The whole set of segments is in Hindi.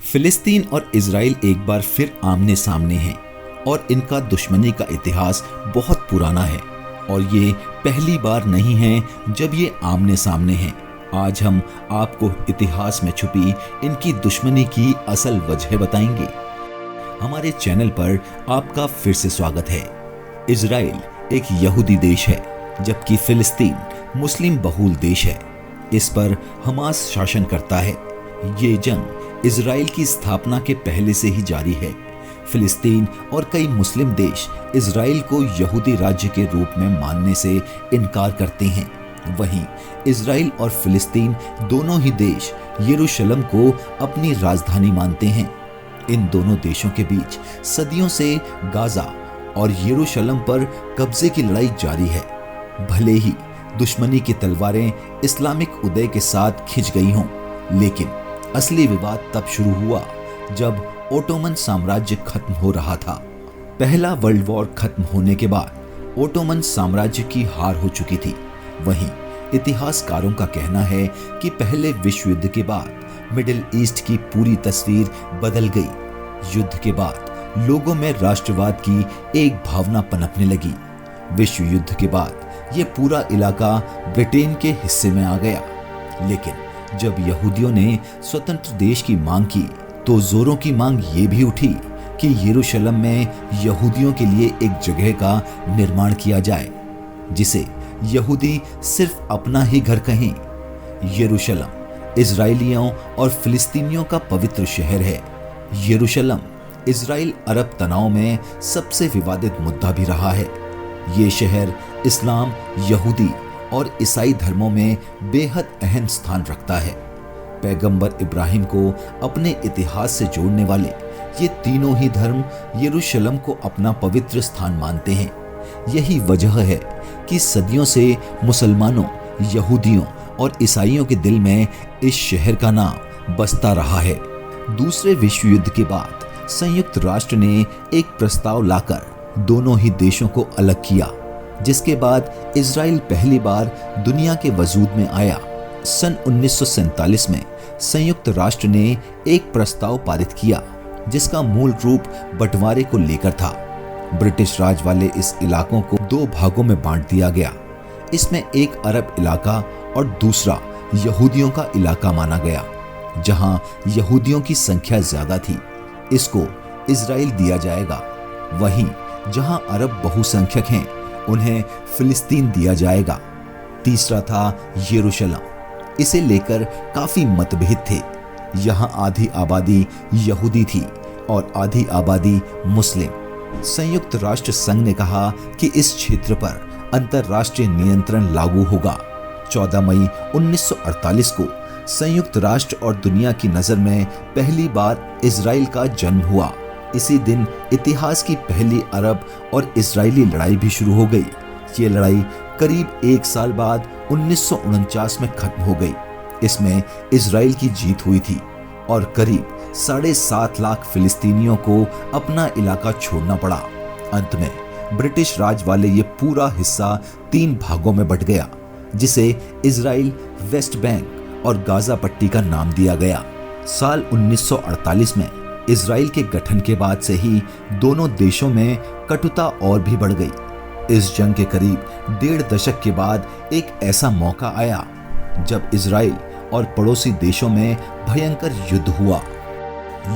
फिलिस्तीन और इजराइल एक बार फिर आमने सामने हैं और इनका दुश्मनी का इतिहास बहुत पुराना है और ये पहली बार नहीं है जब ये आमने सामने हैं। आज हम आपको इतिहास में छुपी इनकी दुश्मनी की असल वजह बताएंगे। हमारे चैनल पर आपका फिर से स्वागत है। इजराइल एक यहूदी देश है जबकि फिलिस्तीन मुस्लिम बहुल देश है। इस पर हमास शासन करता है। ये जंग इजराइल की स्थापना के पहले से ही जारी है। फिलिस्तीन और कई मुस्लिम देश इजराइल को यहूदी राज्य के रूप में मानने से इनकार करते हैं। वहीं इजराइल और फिलिस्तीन दोनों ही देश यरूशलेम को अपनी राजधानी मानते हैं। इन दोनों देशों के बीच सदियों से गाजा और यरूशलेम पर कब्जे की लड़ाई जारी है। भले ही दुश्मनी की तलवारें इस्लामिक उदय के साथ खिंच गई हों, लेकिन असली विवाद तब शुरू हुआ जब ओटोमन साम्राज्य खत्म हो रहा था। पहला वर्ल्ड वॉर खत्म होने के बाद ओटोमन साम्राज्य की हार हो चुकी थी। वहीं इतिहासकारों का कहना है कि पहले विश्व युद्ध के बाद मिडिल ईस्ट की पूरी तस्वीर बदल गई। युद्ध के बाद लोगों में राष्ट्रवाद की एक भावना पनपने लगी। विश्व युद्ध के बाद यह पूरा इलाका ब्रिटेन के हिस्से में आ गया। लेकिन जब यहूदियों ने स्वतंत्र देश की मांग की तो जोरों की मांग ये भी उठी कि यरूशलेम में यहूदियों के लिए एक जगह का निर्माण किया जाए जिसे यहूदी सिर्फ अपना ही घर कहें। यरूशलेम इजराइलियों और फिलिस्तीनियों का पवित्र शहर है। यरूशलेम इजराइल अरब तनाव में सबसे विवादित मुद्दा भी रहा है। ये शहर इस्लाम, यहूदी और ईसाई धर्मों में बेहद अहम स्थान रखता है। पैगंबर इब्राहिम को अपने इतिहास से जोड़ने वाले ये तीनों ही धर्म यरूशलेम को अपना पवित्र स्थान मानते हैं। यही वजह है कि सदियों से मुसलमानों, यहूदियों और ईसाइयों के दिल में इस शहर का नाम बसता रहा है। दूसरे विश्व युद्ध के बाद संयुक्त राष्ट्र ने एक प्रस्ताव लाकर दोनों ही देशों को अलग किया, जिसके बाद इजराइल पहली बार दुनिया के वजूद में आया। सन 1947 में संयुक्त राष्ट्र ने एक प्रस्ताव पारित किया जिसका मूल रूप बंटवारे को लेकर था। ब्रिटिश राज वाले इस इलाकों को दो भागों में बांट दिया गया। इसमें एक अरब इलाका और दूसरा यहूदियों का इलाका माना गया। जहां यहूदियों की संख्या ज्यादा थी, इसको इजराइल दिया जाएगा। वहीं जहां अरब बहुसंख्यक हैं, उन्हें फिलिस्तीन दिया जाएगा। तीसरा था यरूशलेम। इसे लेकर काफी मतभेद थे। यहाँ आधी आबादी यहूदी थी और आधी आबादी मुस्लिम। संयुक्त राष्ट्र संघ ने कहा कि इस क्षेत्र पर अंतर्राष्ट्रीय नियंत्रण लागू होगा। 14 मई 1948 को संयुक्त राष्ट्र और दुनिया की नजर में पहली बार इजराइल का जन्म हुआ। इसी दिन इतिहास की पहली अरब और इजरायली लड़ाई भी शुरू हो गई। ये लड़ाई करीब एक साल बाद 1949 में खत्म हो गई। इसमें इजराइल की जीत हुई थी और करीब 7.5 लाख फिलिस्तीनियों को अपना इलाका छोड़ना पड़ा। अंत में ब्रिटिश राज वाले ये पूरा हिस्सा 3 भागों में बंट गया, जिसे इजराइल, वेस्ट बैंक और गाजा पट्टी का नाम दिया गया। साल 1948 में इजराइल के गठन के बाद से ही दोनों देशों में कटुता और भी बढ़ गई। इस जंग के करीब 1.5 दशक के बाद एक ऐसा मौका आया जब इजराइल और पड़ोसी देशों में भयंकर युद्ध हुआ।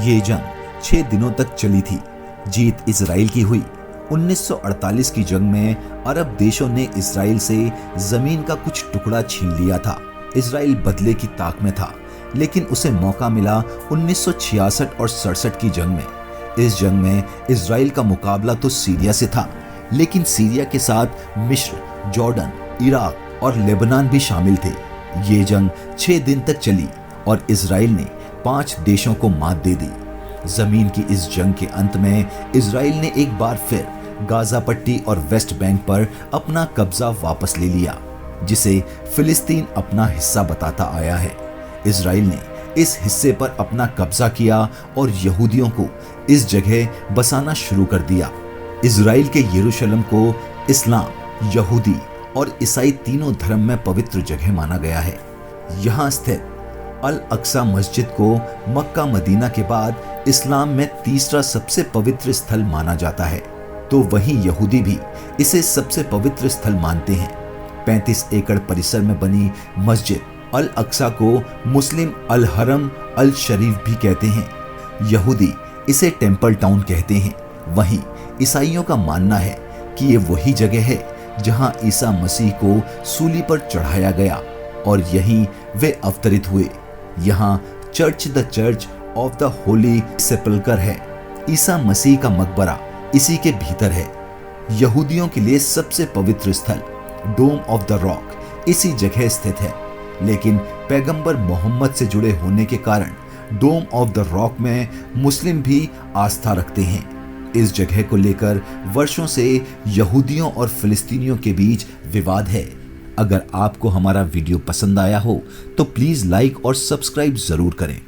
ये जंग 6 दिनों तक चली थी। जीत इजराइल की हुई। 1948 की जंग में अरब देशों ने इजराइल से जमीन का कुछ टुकड़ा छीन लिया था। इजराइल बदले की ताक में था, लेकिन उसे मौका मिला 1966 और 67 की जंग में। इस जंग में इजराइल का मुकाबला तो सीरिया से था, लेकिन सीरिया के साथ मिस्र, जॉर्डन, इराक और लेबनान भी शामिल थे। ये जंग 6 दिन तक चली और इजराइल ने 5 देशों को मात दे दी। जमीन की इस जंग के अंत में इजराइल ने एक बार फिर गाजा पट्टी और वेस्ट बैंक पर अपना कब्जा वापस ले लिया, जिसे फिलिस्तीन अपना हिस्सा बताता आया है। इजराइल ने इस हिस्से पर अपना कब्जा किया और यहूदियों को इस जगह बसाना शुरू कर दिया। इजराइल के यरूशलेम को इस्लाम, यहूदी और ईसाई तीनों धर्म में पवित्र जगह माना गया है। यहाँ स्थित अल अक्सा मस्जिद को मक्का मदीना के बाद इस्लाम में तीसरा सबसे पवित्र स्थल माना जाता है, तो वहीं यहूदी भी इसे सबसे पवित्र स्थल मानते हैं। 35 एकड़ परिसर में बनी मस्जिद अल अक्सा को मुस्लिम अल हरम अल शरीफ भी कहते हैं। यहूदी इसे टेम्पल टाउन कहते हैं। वहीं ईसाइयों का मानना है कि ये वही जगह है जहां ईसा मसीह को सूली पर चढ़ाया गया और यहीं वे अवतरित हुए। यहाँ church the church of the holy sepulchre है। ईसा मसीह का मकबरा इसी के भीतर है। यहूदियों के लिए सबसे पवित्र स्थल डोम ऑफ द रॉक इसी जगह स्थित है, लेकिन पैगंबर मोहम्मद से जुड़े होने के कारण डोम ऑफ द रॉक में मुस्लिम भी आस्था रखते हैं। इस जगह को लेकर वर्षों से यहूदियों और फिलिस्तीनियों के बीच विवाद है। अगर आपको हमारा वीडियो पसंद आया हो तो प्लीज लाइक और सब्सक्राइब जरूर करें।